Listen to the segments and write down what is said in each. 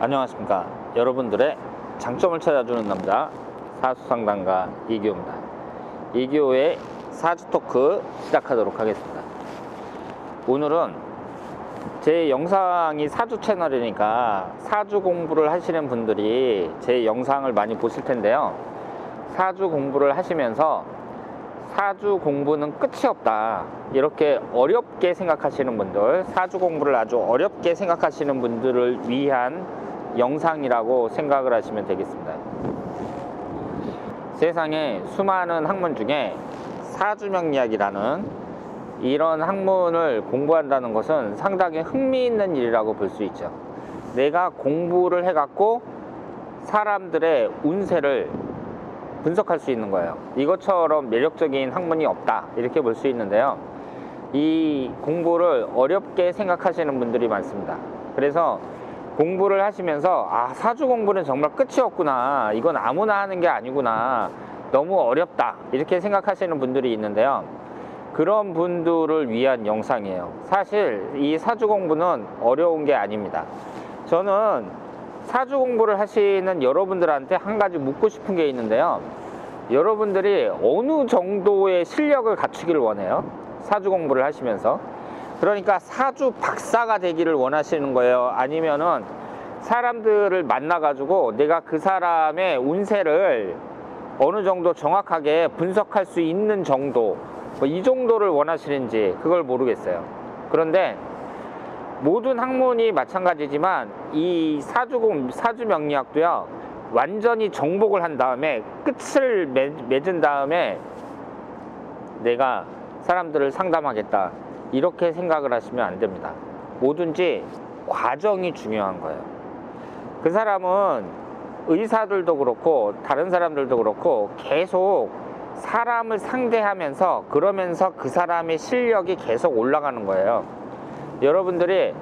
안녕하십니까. 여러분들의 장점을 찾아주는 남자 사주상담가 이기호입니다. 이기호의 사주 토크 시작하도록 하겠습니다. 오늘은 제 영상이 사주 채널이니까 사주 공부를 하시는 분들이 제 영상을 많이 보실 텐데요. 사주 공부를 하시면서 사주 공부는 끝이 없다, 이렇게 어렵게 생각하시는 분들, 사주 공부를 아주 어렵게 생각하시는 분들을 위한 영상이라고 생각을 하시면 되겠습니다. 세상에 수많은 학문 중에 사주명리학이라는 이런 학문을 공부한다는 것은 상당히 흥미있는 일이라고 볼 수 있죠. 내가 공부를 해갖고 사람들의 운세를 분석할 수 있는 거예요. 이것처럼 매력적인 학문이 없다, 이렇게 볼 수 있는데요. 이 공부를 어렵게 생각하시는 분들이 많습니다. 그래서 공부를 하시면서 사주 공부는 정말 끝이 없구나, 이건 아무나 하는 게 아니구나, 너무 어렵다, 이렇게 생각하시는 분들이 있는데요. 그런 분들을 위한 영상이에요. 사실 이 사주 공부는 어려운 게 아닙니다. 저는 사주 공부를 하시는 여러분들한테 한 가지 묻고 싶은 게 있는데요. 여러분들이 어느 정도의 실력을 갖추기를 원해요? 사주 공부를 하시면서. 그러니까 사주 박사가 되기를 원하시는 거예요? 아니면은 사람들을 만나가지고 내가 그 사람의 운세를 어느 정도 정확하게 분석할 수 있는 정도, 이 정도를 원하시는지 그걸 모르겠어요. 그런데 모든 학문이 마찬가지지만 이 사주 명리학도요, 완전히 정복을 한 다음에 끝을 맺은 다음에 내가 사람들을 상담하겠다, 이렇게 생각을 하시면 안 됩니다. 뭐든지 과정이 중요한 거예요. 그 사람은 의사들도 그렇고 다른 사람들도 그렇고 계속 사람을 상대하면서, 그러면서 그 사람의 실력이 계속 올라가는 거예요. 여러분들이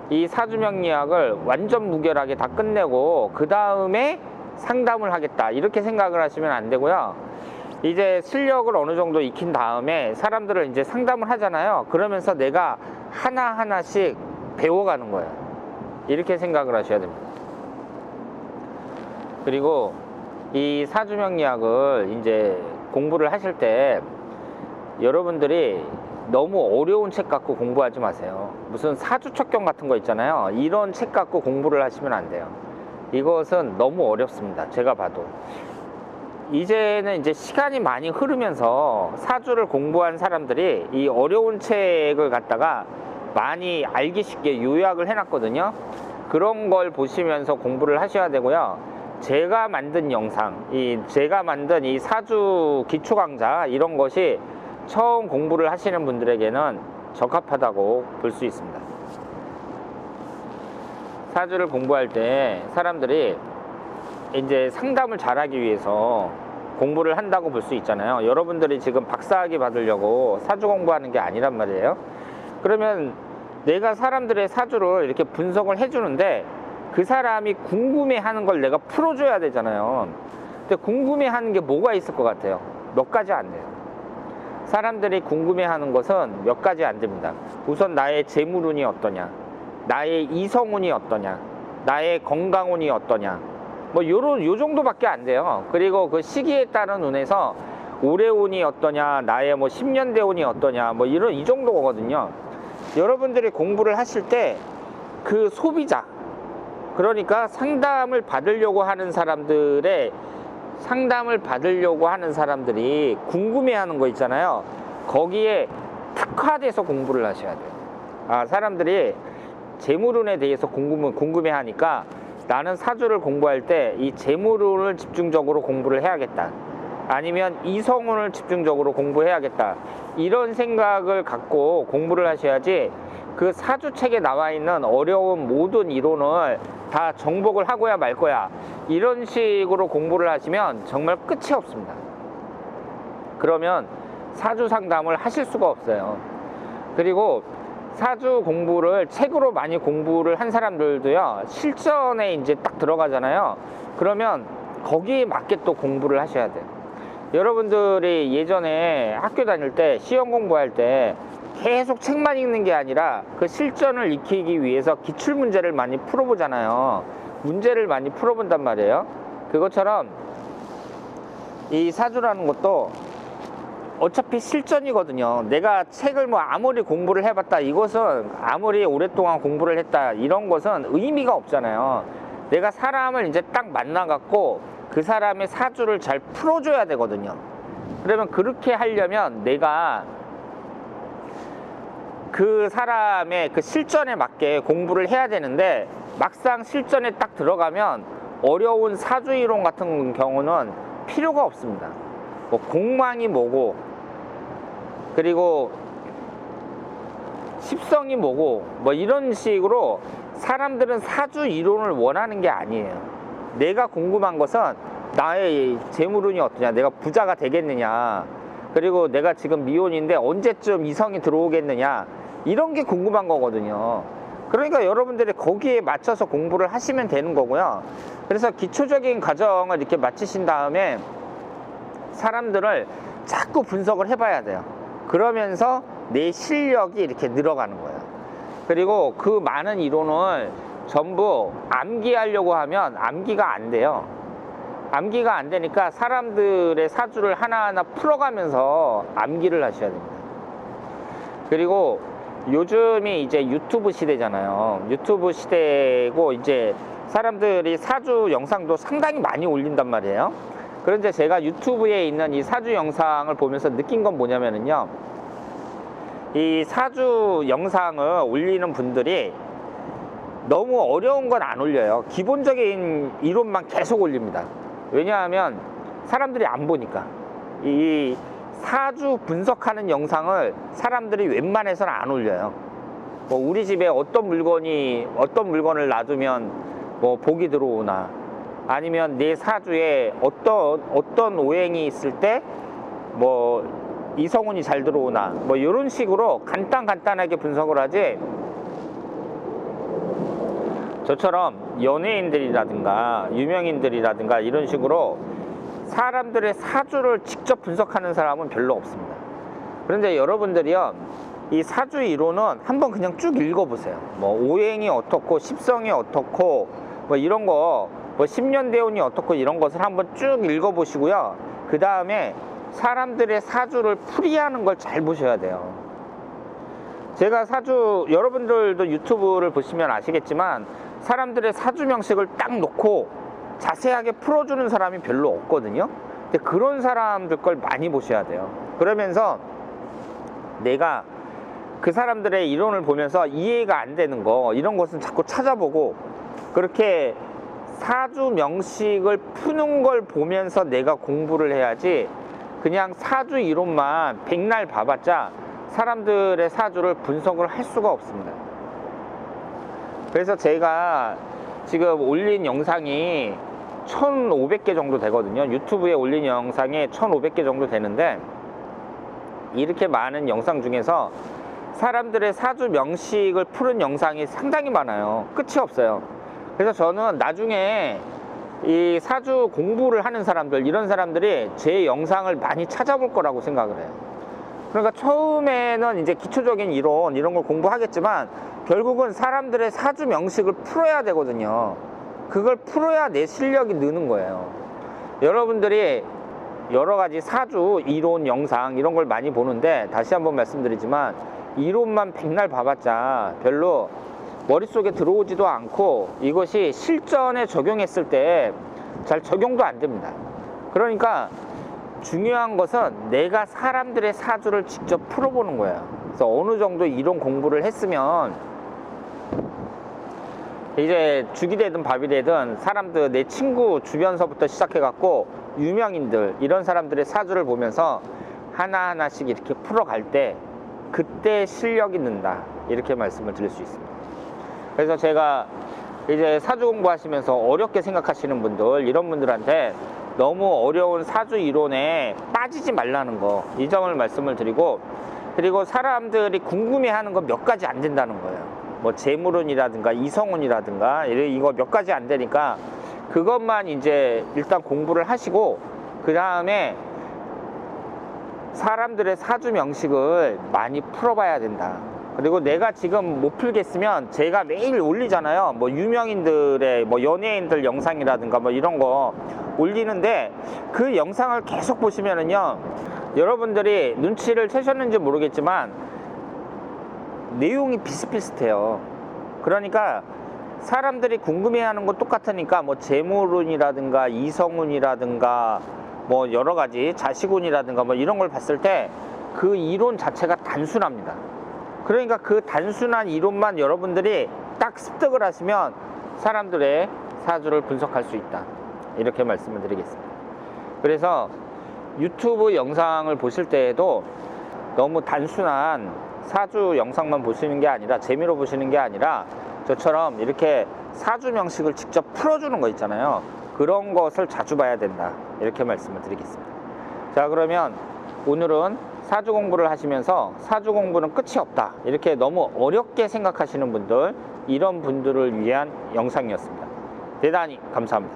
이 사주명리학을 완전 무결하게 다 끝내고 그 다음에 상담을 하겠다, 이렇게 생각을 하시면 안 되고요. 이제 실력을 어느 정도 익힌 다음에 사람들을 이제 상담을 하잖아요. 그러면서 내가 하나하나씩 배워가는 거예요. 이렇게 생각을 하셔야 됩니다. 그리고 이 사주명리학을 이제 공부를 하실 때 여러분들이 너무 어려운 책 갖고 공부하지 마세요. 무슨 사주척경 같은 거 있잖아요. 이런 책 갖고 공부를 하시면 안 돼요. 이것은 너무 어렵습니다. 제가 봐도. 이제는 이제 시간이 많이 흐르면서 사주를 공부한 사람들이 이 어려운 책을 갖다가 많이 알기 쉽게 요약을 해놨거든요. 그런 걸 보시면서 공부를 하셔야 되고요. 제가 만든 영상, 제가 만든 이 사주 기초 강좌, 이런 것이 처음 공부를 하시는 분들에게는 적합하다고 볼 수 있습니다. 사주를 공부할 때 사람들이 이제 상담을 잘하기 위해서 공부를 한다고 볼 수 있잖아요. 여러분들이 지금 박사학위 받으려고 사주 공부하는 게 아니란 말이에요. 그러면 내가 사람들의 사주를 이렇게 분석을 해주는데 그 사람이 궁금해하는 걸 내가 풀어줘야 되잖아요. 근데 궁금해하는 게 뭐가 있을 것 같아요? 몇 가지 안 돼요. 사람들이 궁금해하는 것은 몇 가지 안 됩니다. 우선 나의 재물운이 어떠냐, 나의 이성운이 어떠냐, 나의 건강운이 어떠냐, 요 정도밖에 안 돼요. 그리고 그 시기에 따른 운에서 올해운이 어떠냐, 나의 10년대 운이 어떠냐, 이 정도거든요. 여러분들이 공부를 하실 때 그 소비자, 그러니까 상담을 받으려고 하는 사람들이 궁금해하는 거 있잖아요. 거기에 특화돼서 공부를 하셔야 돼요. 사람들이 재물운에 대해서 궁금해하니까 나는 사주를 공부할 때 이 재물운을 집중적으로 공부를 해야겠다, 아니면 이성운을 집중적으로 공부해야겠다, 이런 생각을 갖고 공부를 하셔야지 그 사주책에 나와 있는 어려운 모든 이론을 다 정복을 하고야 말 거야, 이런 식으로 공부를 하시면 정말 끝이 없습니다. 그러면 사주 상담을 하실 수가 없어요. 그리고 사주 공부를 책으로 많이 공부를 한 사람들도요, 실전에 이제 딱 들어가잖아요. 그러면 거기에 맞게 또 공부를 하셔야 돼요. 여러분들이 예전에 학교 다닐 때 시험 공부할 때 계속 책만 읽는 게 아니라 그 실전을 익히기 위해서 기출문제를 많이 풀어보잖아요. 문제를 많이 풀어본단 말이에요. 그것처럼 이 사주라는 것도 어차피 실전이거든요. 내가 책을 뭐 아무리 공부를 해봤다, 이것은 아무리 오랫동안 공부를 했다, 이런 것은 의미가 없잖아요. 내가 사람을 이제 딱 만나갖고 그 사람의 사주를 잘 풀어줘야 되거든요. 그러면 그렇게 하려면 내가 그 사람의 그 실전에 맞게 공부를 해야 되는데, 막상 실전에 딱 들어가면 어려운 사주 이론 같은 경우는 필요가 없습니다. 뭐 공망이 뭐고, 그리고 십성이 뭐고, 뭐 이런 식으로 사람들은 사주 이론을 원하는 게 아니에요. 내가 궁금한 것은 나의 재물운이 어떠냐, 내가 부자가 되겠느냐, 그리고 내가 지금 미혼인데 언제쯤 이성이 들어오겠느냐, 이런 게 궁금한 거거든요. 그러니까 여러분들이 거기에 맞춰서 공부를 하시면 되는 거고요. 그래서 기초적인 과정을 이렇게 마치신 다음에 사람들을 자꾸 분석을 해봐야 돼요. 그러면서 내 실력이 이렇게 늘어가는 거예요. 그리고 그 많은 이론을 전부 암기하려고 하면 암기가 안 돼요. 암기가 안 되니까 사람들의 사주를 하나하나 풀어가면서 암기를 하셔야 됩니다. 그리고 요즘이 이제 유튜브 시대잖아요. 유튜브 시대고 이제 사람들이 사주 영상도 상당히 많이 올린단 말이에요. 그런데 제가 유튜브에 있는 이 사주 영상을 보면서 느낀 건 뭐냐면요, 이 사주 영상을 올리는 분들이 너무 어려운 건 안 올려요. 기본적인 이론만 계속 올립니다. 왜냐하면 사람들이 안 보니까. 이 사주 분석하는 영상을 사람들이 웬만해서는 안 올려요. 뭐 우리 집에 어떤 물건을 놔두면 뭐 복이 들어오나, 아니면 내 사주에 어떤 오행이 있을 때 뭐 이성운이 잘 들어오나, 뭐 이런 식으로 간단하게 분석을 하지, 저처럼 연예인들이라든가 유명인들이라든가 이런 식으로 사람들의 사주를 직접 분석하는 사람은 별로 없습니다. 그런데 여러분들이요, 이 사주 이론은 한번 그냥 쭉 읽어보세요. 뭐 오행이 어떻고 십성이 어떻고 뭐 이런 거, 뭐 10년 대운이 어떻고 이런 것을 한번 쭉 읽어보시고요. 그 다음에 사람들의 사주를 풀이하는 걸 잘 보셔야 돼요. 제가 여러분들도 유튜브를 보시면 아시겠지만 사람들의 사주 명식을 딱 놓고 자세하게 풀어주는 사람이 별로 없거든요. 근데 그런 사람들 걸 많이 보셔야 돼요. 그러면서 내가 그 사람들의 이론을 보면서 이해가 안 되는 거, 이런 것은 자꾸 찾아보고, 그렇게 사주 명식을 푸는 걸 보면서 내가 공부를 해야지, 그냥 사주 이론만 백날 봐봤자 사람들의 사주를 분석을 할 수가 없습니다. 그래서 제가 지금 올린 영상이 1500개 정도 되거든요. 유튜브에 올린 영상이 1500개 정도 되는데, 이렇게 많은 영상 중에서 사람들의 사주 명식을 푸는 영상이 상당히 많아요. 끝이 없어요. 그래서 저는 나중에 이 사주 공부를 하는 사람들, 이런 사람들이 제 영상을 많이 찾아볼 거라고 생각을 해요. 그러니까 처음에는 이제 기초적인 이런 걸 공부하겠지만 결국은 사람들의 사주 명식을 풀어야 되거든요. 그걸 풀어야 내 실력이 느는 거예요. 여러분들이 여러 가지 사주 이론 영상 이런 걸 많이 보는데, 다시 한번 말씀드리지만 이론만 백날 봐봤자 별로 머릿속에 들어오지도 않고, 이것이 실전에 적용했을 때 잘 적용도 안 됩니다. 그러니까 중요한 것은 내가 사람들의 사주를 직접 풀어보는 거예요. 그래서 어느 정도 이론 공부를 했으면 이제 죽이 되든 밥이 되든 사람들, 내 친구 주변서부터 시작해갖고 유명인들, 이런 사람들의 사주를 보면서 하나하나씩 이렇게 풀어갈 때 그때 실력이 는다, 이렇게 말씀을 드릴 수 있습니다. 그래서 제가 이제 사주 공부하시면서 어렵게 생각하시는 분들, 이런 분들한테 너무 어려운 사주 이론에 빠지지 말라는 거, 이 점을 말씀을 드리고, 그리고 사람들이 궁금해하는 거 몇 가지 안 된다는 거예요. 뭐 재물운이라든가 이성운이라든가 이거 몇 가지 안 되니까 그것만 이제 일단 공부를 하시고, 그 다음에 사람들의 사주 명식을 많이 풀어봐야 된다. 그리고 내가 지금 못 풀겠으면 제가 매일 올리잖아요. 뭐 유명인들의 뭐 연예인들 영상이라든가 뭐 이런 거 올리는데 그 영상을 계속 보시면은요, 여러분들이 눈치를 채셨는지 모르겠지만 내용이 비슷비슷해요. 그러니까 사람들이 궁금해하는 건 똑같으니까 뭐 재물운이라든가 이성운이라든가 뭐 여러 가지 자식운이라든가 뭐 이런 걸 봤을 때 그 이론 자체가 단순합니다. 그러니까 그 단순한 이론만 여러분들이 딱 습득을 하시면 사람들의 사주를 분석할 수 있다, 이렇게 말씀을 드리겠습니다. 그래서 유튜브 영상을 보실 때에도 너무 단순한 사주 영상만 보시는 게 아니라, 재미로 보시는 게 아니라 저처럼 이렇게 사주 명식을 직접 풀어주는 거 있잖아요. 그런 것을 자주 봐야 된다, 이렇게 말씀을 드리겠습니다. 자, 그러면 오늘은 사주 공부를 하시면서 사주 공부는 끝이 없다, 이렇게 너무 어렵게 생각하시는 분들, 이런 분들을 위한 영상이었습니다. 대단히 감사합니다.